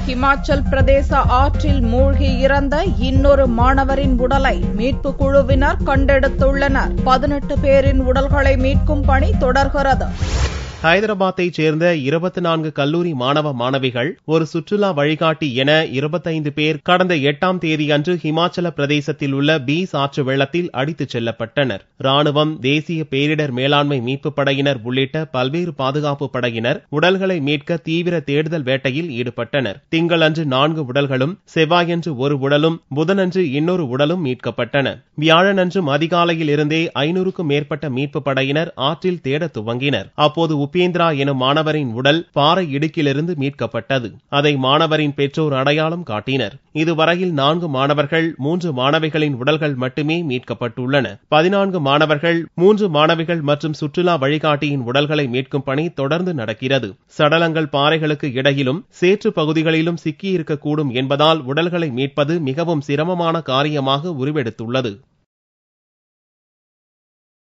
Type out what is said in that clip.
ஹிமாச்சல் பிரதேச ஆற்றில் மூழ்கி இறந்த இன்னொரு மாணவரின் உடலை மீட்பு குழுவினர் கண்டெடுத்துள்ளனர். 18 பேரின் உடல்களை மீட்கும் பணி தொடர்கிறது. ஹைதராபாத்தைச் சேர்ந்த 24 கல்லூரி மாணவ மாணவிகள் ஒரு சுற்றுலா வழிகாட்டி என 25 பேர் கடந்த 8ஆம் தேதி அன்று ஹிமாச்சல பிரதேசத்தில் உள்ள பீஸ் ஆற்று வெள்ளத்தில் அடித்துச் செல்லப்பட்டனர். ராணுவம், தேசிய பேரிடர் மேலாண்மை மீட்பு படையினர் உள்ளிட்ட பல்வேறு பாதுகாப்பு படையினர் உடல்களை மீட்க தீவிர தேடுதல் வேட்டையில் ஈடுபட்டனர். திங்களன்று 4 உடல்களும், செவ்வாயன்று ஒரு உடலும், புதனன்று இன்னொரு உடலும் மீட்கப்பட்டன. வியாழனன்றும் அதிகாலையில் இருந்தே 500க்கும் மேற்பட்ட மீட்பு படையினர் ஆற்றில் தேட துவங்கினர். அப்போது உபேந்திரா எனும் மாணவரின் உடல் பாறை இடுக்கிலிருந்து மீட்கப்பட்டது. அதை மாணவரின் பெற்றோர் அடையாளம் காட்டினர். இதுவரையில் 4 மாணவர்கள், 3 மாணவிகளின் உடல்கள் மட்டுமே மீட்கப்பட்டுள்ளன. 14 மாணவர்கள், 3 மாணவிகள் மற்றும் சுற்றுலா வழிகாட்டியின் உடல்களை மீட்கும் பணி தொடர்ந்து நடக்கிறது. சடலங்கள் பாறைகளுக்கு இடையிலும் சேற்று பகுதிகளிலும் சிக்கியிருக்கக்கூடும் என்பதால் உடல்களை மீட்பது மிகவும் சிரமமான காரியமாக உருவெடுத்துள்ளது.